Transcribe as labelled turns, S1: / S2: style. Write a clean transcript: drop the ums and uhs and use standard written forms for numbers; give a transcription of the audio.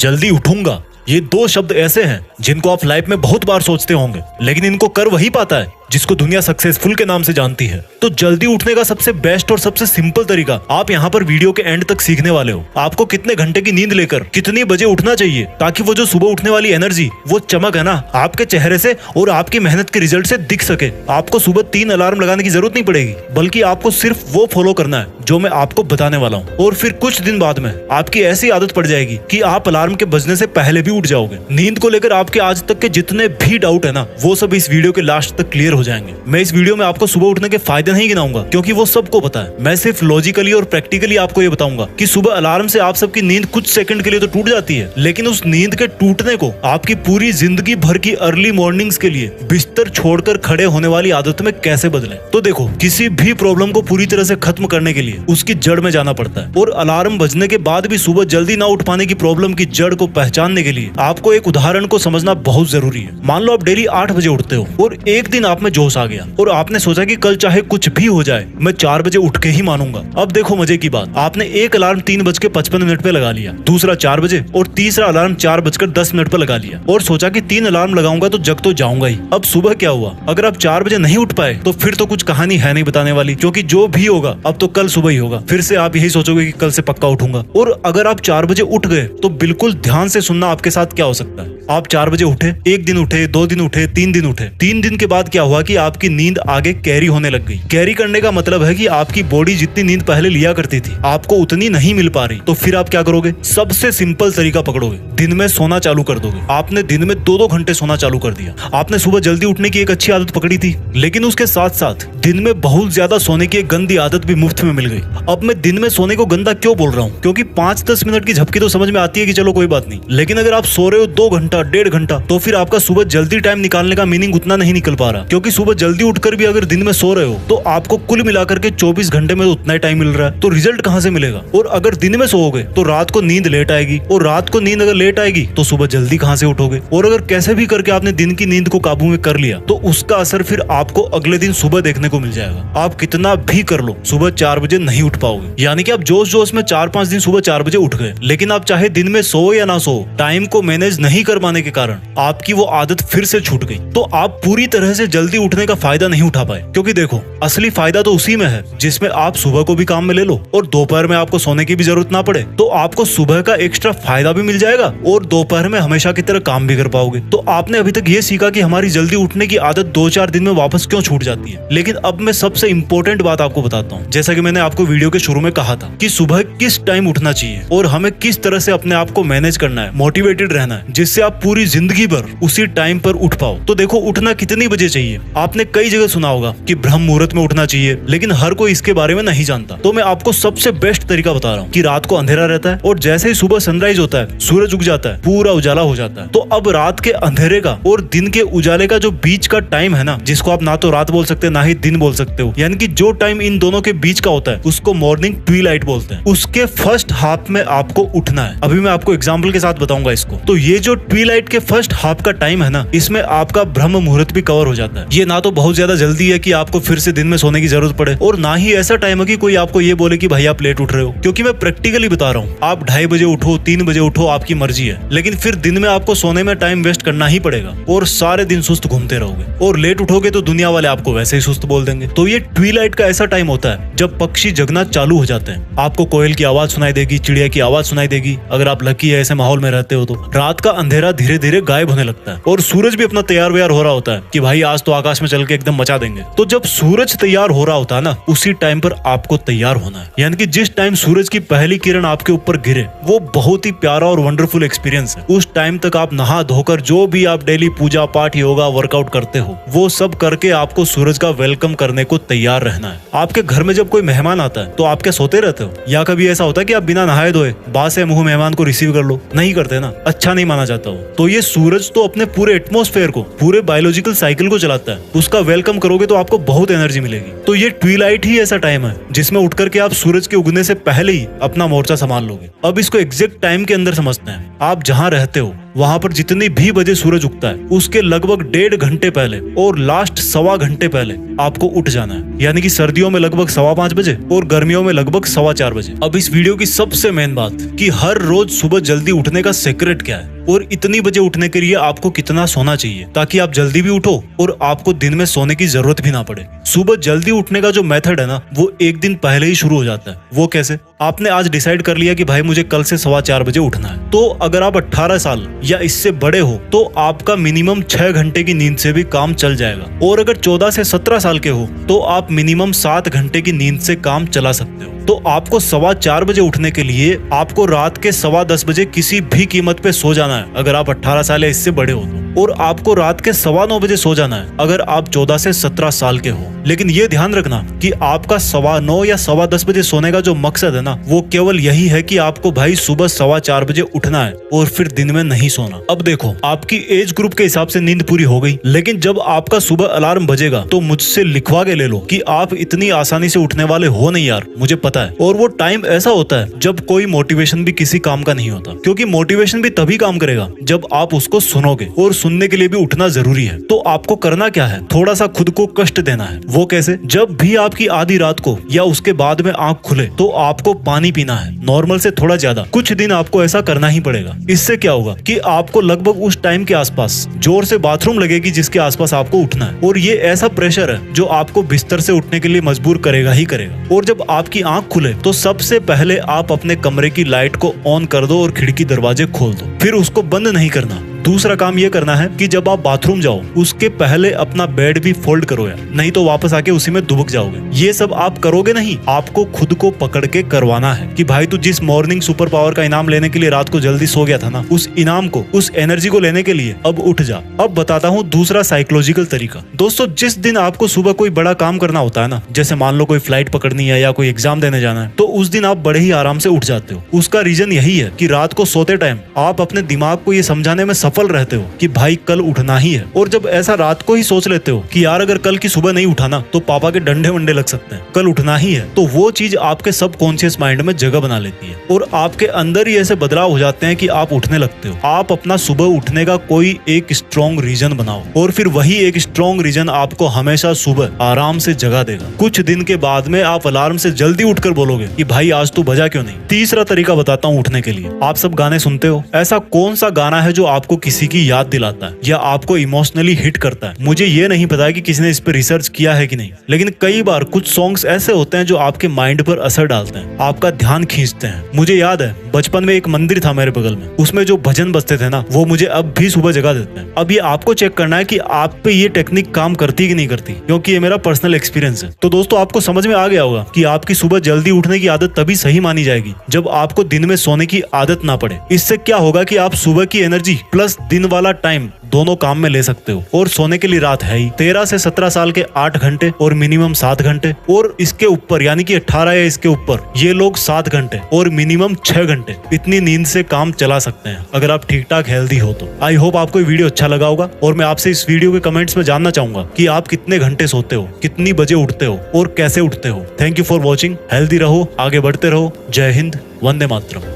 S1: जल्दी उठूंगा, ये दो शब्द ऐसे हैं जिनको आप लाइफ में बहुत बार सोचते होंगे, लेकिन इनको कर वही पाता है जिसको दुनिया सक्सेसफुल के नाम से जानती है। तो जल्दी उठने का सबसे बेस्ट और सबसे सिंपल तरीका आप यहाँ पर वीडियो के एंड तक सीखने वाले हो। आपको कितने घंटे की नींद लेकर कितनी बजे उठना चाहिए ताकि वो जो सुबह उठने वाली एनर्जी, वो चमक है ना, आपके चेहरे से और आपकी मेहनत के रिजल्ट से दिख सके। आपको सुबह 3 अलार्म लगाने की जरूरत नहीं पड़ेगी, बल्कि आपको सिर्फ वो फॉलो करना है जो मैं आपको बताने वाला हूँ। और फिर कुछ दिन बाद में आपकी ऐसी आदत पड़ जाएगी कि आप अलार्म के बजने से पहले भी उठ जाओगे। नींद को लेकर आपके आज तक के जितने भी डाउट है ना, वो सब इस वीडियो के लास्ट तक क्लियर हो जाएंगे। मैं इस वीडियो में आपको सुबह उठने के फायदे नहीं गिनाऊंगा, क्योंकि वो सबको पता है। मैं सिर्फ लॉजिकली और प्रैक्टिकली आपको ये बताऊंगा कि सुबह अलार्म से आप सबकी नींद कुछ सेकंड के लिए तो टूट जाती है, लेकिन उस नींद के टूटने को आपकी पूरी जिंदगी भर की अर्ली मॉर्निंग्स के लिए बिस्तर छोड़कर खड़े होने वाली आदत में कैसे बदलें। तो देखो, किसी भी प्रॉब्लम को पूरी तरह से खत्म करने के लिए उसकी जड़ में जाना पड़ता है, और अलार्म बजने के बाद भी सुबह जल्दी ना उठ पाने की प्रॉब्लम की जड़ को पहचानने के लिए आपको एक उदाहरण को समझना बहुत जरूरी है। मान लो आप डेली 8 बजे उठते हो और एक दिन आप में जोश आ गया और आपने सोचा कि कल चाहे कुछ भी हो जाए मैं 4 बजे उठ के ही मानूंगा। अब देखो मजे की बात, आपने एक अलार्म 3:55 पे लगा लिया, दूसरा 4 बजे और तीसरा अलार्म 4:10 पे लगा लिया और सोचा कि 3 अलार्म लगाऊंगा तो जग तो जाऊंगा ही। अब सुबह क्या हुआ? अगर आप 4 बजे नहीं उठ पाए तो फिर तो कुछ कहानी है नहीं बताने वाली, क्योंकि जो भी होगा अब तो कल सुबह ही होगा। फिर से आप यही सोचोगे कि कल से पक्का उठूंगा। और अगर आप 4 बजे उठ गए तो बिल्कुल ध्यान से सुनना आपके साथ क्या हो सकता है। आप 4 बजे उठे, एक दिन उठे, 2 दिन उठे, 3 दिन उठे। 3 दिन के बाद क्या हुआ कि आपकी नींद आगे कैरी होने लग गई। कैरी करने का मतलब है कि आपकी बॉडी जितनी नींद पहले लिया करती थी आपको उतनी नहीं मिल पा रही। तो फिर आप क्या करोगे? सबसे सिंपल तरीका पकड़ोगे, दिन में सोना चालू कर दोगे। आपने दिन में 2-2 घंटे सोना चालू कर दिया। आपने सुबह जल्दी उठने की एक अच्छी आदत पकड़ी थी, लेकिन उसके साथ साथ दिन में बहुत ज्यादा सोने की एक गंदी आदत भी मुफ्त में मिल गई। अब मैं दिन में सोने को गंदा क्यों बोल रहा हूँ? क्योंकि 5-10 मिनट की झपकी तो समझ में आती है कि चलो कोई बात नहीं, लेकिन अगर आप सो रहे हो 2 घंटा 1.5 घंटा तो फिर आपका सुबह जल्दी टाइम निकालने का मीनिंग उतना नहीं निकल पा रहा। क्योंकि सुबह जल्दी उठकर भी अगर दिन में सो रहे हो तो आपको कुल मिलाकर के 24 घंटे में उतना ही टाइम मिल रहा है, तो रिजल्ट कहां से मिलेगा? और अगर दिन में सोओगे तो रात को नींद लेट आएगी, और रात को नींद अगर लेट आएगी तो सुबह जल्दी कहां से उठोगे? और अगर कैसे भी करके आपने दिन की नींद को काबू में कर लिया तो उसका असर फिर आपको अगले दिन सुबह देखने को मिल जाएगा। आप कितना भी कर लो, सुबह 4 बजे नहीं उठ पाओगे। यानी कि आप जोश जोश में 4-5 दिन सुबह 4 बजे उठ गए, लेकिन आप चाहे दिन में सो या ना सो, टाइम को मैनेज नहीं कर पाने के कारण आपकी वो आदत फिर से छूट गई। तो आप पूरी तरह से जल्दी उठने का फायदा नहीं उठा पाए। क्योंकि देखो, असली फायदा तो उसी में है जिसमें आप सुबह को भी काम में ले लो और दोपहर में आपको सोने की भी जरूरत ना पड़े। तो आपको सुबह का एक्स्ट्रा फायदा भी मिल जाएगा और दोपहर में हमेशा की तरह काम भी कर पाओगे। तो आपने अभी तक ये सीखा कि हमारी जल्दी उठने की आदत 2-4 दिन में वापस क्यों छूट जाती है। लेकिन अब मैं सबसे इंपॉर्टेंट बात आपको बताता हूँ। जैसा कि मैंने आपको वीडियो के शुरू में कहा था कि सुबह किस टाइम उठना चाहिए और हमें किस तरह से अपने आप को मैनेज करना है, मोटिवेटेड रहना है, जिससे आप पूरी जिंदगी भर उसी टाइम पर उठ पाओ। तो देखो, उठना कितनी बजे चाहिए? आपने कई जगह सुना होगा कि ब्रह्म मुहूर्त में उठना चाहिए, लेकिन हर कोई इसके बारे में नहीं जानता। तो मैं आपको सबसे बेस्ट तरीका बता रहा हूँ कि रात को अंधेरा रहता है और जैसे ही सुबह सनराइज होता है, सूरज उग जाता है, पूरा उजाला हो जाता है। तो अब रात के अंधेरे का और दिन के उजाले का जो बीच का टाइम है ना, जिसको आप ना तो रात बोल सकते ना ही दिन बोल सकते हो, यानी कि जो टाइम इन दोनों के बीच का होता है उसको मॉर्निंग ट्विलाइट बोलते हैं। उसके फर्स्ट हाफ में आपको उठना है। अभी मैं आपको एग्जाम्पल के साथ बताऊंगा इसको। तो ये जो ट्विलाइट के फर्स्ट हाफ का टाइम है ना, इसमें आपका ब्रह्म मुहूर्त भी कवर हो जाता है। ये ना तो बहुत ज्यादा जल्दी है कि आपको फिर से दिन में सोने की जरूरत पड़े, और ना ही ऐसा टाइम है कि कोई आपको ये बोले कि भाई आप लेट उठ रहे हो। क्योंकि मैं प्रैक्टिकली बता रहा हूँ, आप 2:30 बजे उठो, 3 बजे उठो, आपकी मर्जी है, लेकिन फिर दिन में आपको सोने में टाइम वेस्ट करना ही पड़ेगा और सारे दिन सुस्त घूमते रहोगे। और लेट उठोगे तो दुनिया वाले आपको वैसे ही सुस्त बोल देंगे। तो ये ट्विलाइट का ऐसा टाइम होता है जब पक्षी जगना चालू हो जाते हैं। आपको कोयल की आवाज सुनाई देगी, चिड़िया की आवाज सुनाई देगी, अगर आप लकी है ऐसे माहौल में रहते हो तो। रात का अंधेरा धीरे धीरे गायब होने लगता है और सूरज भी अपना तैयार व्यार हो रहा होता है कि भाई आज तो आकाश में चल के एकदम मचा देंगे। तो जब सूरज तैयार हो रहा होता है ना, उसी टाइम पर आपको तैयार होना है। यानी कि जिस टाइम सूरज की पहली किरण आपके ऊपर गिरे, वो बहुत ही प्यारा और वंडरफुल एक्सपीरियंस है। उस टाइम तक आप नहा धोकर जो भी आप डेली पूजा पाठ, योगा, वर्कआउट करते हो, वो सब करके आपको सूरज का वेलकम करने को तैयार रहना है। आपके घर में जब कोई मेहमान आता है तो आप क्या सोते रहते हो? या कभी ऐसा होता है कि आप बिना नहाए धोए बासे मुंह मेहमान को रिसीव कर लो? नहीं करते ना, अच्छा नहीं माना जाता हो। तो ये सूरज तो अपने पूरे एटमॉस्फेयर को, पूरे बायोलॉजिकल साइकिल को चलाता है। उसका वेलकम करोगे तो आपको बहुत एनर्जी मिलेगी। तो ये ट्विलाइट ही ऐसा टाइम है जिसमें उठ करके आप सूरज के उगने से पहले ही अपना मोर्चा संभाल लोगे। अब इसको एग्जैक्ट टाइम के अंदर समझते हैं। आप जहाँ रहते हो वहाँ पर जितनी भी बजे सूरज उगता है उसके लगभग 1.5 घंटे पहले और लास्ट 1.25 घंटे पहले आपको उठ जाना है। यानी कि सर्दियों में लगभग 5:15 बजे और गर्मियों में लगभग 4:15 बजे। अब इस वीडियो की सबसे मेन बात कि हर रोज सुबह जल्दी उठने का सीक्रेट क्या है और इतनी बजे उठने के लिए आपको कितना सोना चाहिए ताकि आप जल्दी भी उठो और आपको दिन में सोने की जरूरत भी ना पड़े। सुबह जल्दी उठने का जो मेथड है ना वो एक दिन पहले ही शुरू हो जाता है। वो कैसे? आपने आज डिसाइड कर लिया कि भाई मुझे कल से 4:15 बजे उठना है, तो अगर आप 18 साल या इससे बड़े हो तो आपका मिनिमम 6 घंटे की नींद से भी काम चल जाएगा। और अगर 14 से 17 साल के हो तो आप मिनिमम 7 घंटे की नींद से काम चला सकते हो। तो आपको 4:15 बजे उठने के लिए आपको रात के 10:15 बजे किसी भी कीमत पे सो जाना है अगर आप 18 साल या इससे बड़े हो तो। और आपको रात के 9:15 बजे सो जाना है अगर आप 14 से 17 साल के हो। लेकिन ये ध्यान रखना कि आपका 9:15 या 10:15 बजे सोने का जो मकसद है ना वो केवल यही है कि आपको भाई सुबह 4:15 बजे उठना है और फिर दिन में नहीं सोना। अब देखो, आपकी एज ग्रुप के हिसाब से नींद पूरी हो गई, लेकिन जब आपका सुबह अलार्म बजेगा तो मुझसे लिखवा के ले लो कि आप इतनी आसानी से उठने वाले हो नहीं यार, मुझे पता है। और वो टाइम ऐसा होता है जब कोई मोटिवेशन भी किसी काम का नहीं होता, क्योंकि मोटिवेशन भी तभी काम करेगा जब आप उसको सुनोगे और सुनने के लिए भी उठना जरूरी है। तो आपको करना क्या है? थोड़ा सा खुद को कष्ट देना है। वो कैसे? जब भी आपकी आधी रात को या उसके बाद में आंख खुले तो आपको पानी पीना है, नॉर्मल से थोड़ा ज्यादा। कुछ दिन आपको ऐसा करना ही पड़ेगा। इससे क्या होगा कि आपको लगभग उस टाइम के आसपास जोर से बाथरूम लगेगी जिसके आसपास आपको उठना है, और ये ऐसा प्रेशर है जो आपको बिस्तर से उठने के लिए मजबूर करेगा ही करेगा। और जब आपकी आंख खुले तो सबसे पहले आप अपने कमरे की लाइट को ऑन कर दो और खिड़की दरवाजे खोल दो, फिर उसको बंद नहीं करना। दूसरा काम ये करना है कि जब आप बाथरूम जाओ उसके पहले अपना बेड भी फोल्ड करो यार, नहीं तो वापस आके उसी में दुबक जाओगे। ये सब आप करोगे नहीं, आपको खुद को पकड़ के करवाना है कि भाई तू जिस मॉर्निंग सुपर पावर का इनाम लेने के लिए रात को जल्दी सो गया था ना, उस इनाम को, उस एनर्जी को लेने के लिए अब उठ जा। अब बताता हूँ दूसरा साइकोलॉजिकल तरीका। दोस्तों, जिस दिन आपको सुबह कोई बड़ा काम करना होता है ना, जैसे मान लो कोई फ्लाइट पकड़नी है या कोई एग्जाम देने जाना है, तो उस दिन आप बड़े ही आराम से उठ जाते हो। उसका रीजन यही है कि रात को सोते टाइम आप अपने दिमाग को ये समझाने में सफल रहते हो कि भाई कल उठना ही है। और जब ऐसा रात को ही सोच लेते हो कि यार अगर कल की सुबह नहीं उठा ना तो पापा के डंडे वंडे लग सकते हैं, कल उठना ही है, तो वो चीज आपके सबकॉन्शियस माइंड में जगह बना लेती है और आपके अंदर ही ऐसे बदलाव हो जाते हैं कि आप उठने लगते हो। आप अपना सुबह उठने का कोई एक स्ट्रॉन्ग रीजन बनाओ और फिर वही एक स्ट्रॉन्ग रीजन आपको हमेशा सुबह आराम से जगा देगा। कुछ दिन के बाद में आप अलार्म से जल्दी उठकर बोलोगे कि भाई आज तू बजा क्यों नहीं। तीसरा तरीका बताता हूँ उठने के लिए। आप सब गाने सुनते हो, ऐसा कौन सा गाना है जो आपको किसी की याद दिलाता है या आपको इमोशनली हिट करता है? मुझे ये नहीं पता है कि किसी ने इस पे रिसर्च किया है कि नहीं, लेकिन कई बार कुछ सॉन्ग्स ऐसे होते हैं जो आपके माइंड पर असर डालते हैं, आपका ध्यान खींचते हैं। मुझे याद है बचपन में एक मंदिर था मेरे बगल में, उसमें जो भजन बजते थे ना वो मुझे अब भी सुबह जगा देते हैं। अब ये आपको चेक करना है कि आप पे ये टेक्निक काम करती कि नहीं करती, क्योंकि ये मेरा पर्सनल एक्सपीरियंस है। तो दोस्तों, आपको समझ में आ गया होगा कि आपकी सुबह जल्दी उठने की आदत तभी सही मानी जाएगी जब आपको दिन में सोने की आदत ना पड़े। इससे क्या होगा कि आप सुबह की एनर्जी प्लस दिन वाला टाइम दोनों काम में ले सकते हो। और सोने के लिए रात है ही 13 से 17 साल के 8 घंटे और मिनिमम 7 घंटे, और इसके ऊपर यानी कि 18 या इसके ऊपर ये लोग 7 घंटे और मिनिमम 6 घंटे इतनी नींद से काम चला सकते हैं अगर आप ठीक ठाक हेल्दी हो तो। आई होप आपको ये वीडियो अच्छा लगा होगा और मैं आपसे इस वीडियो के कमेंट्स में जानना चाहूंगा कि आप कितने घंटे सोते हो, कितनी बजे उठते हो और कैसे उठते हो। Thank you for watching. Healthy रहो, आगे बढ़ते रहो। जय हिंद, वंदे मातरम।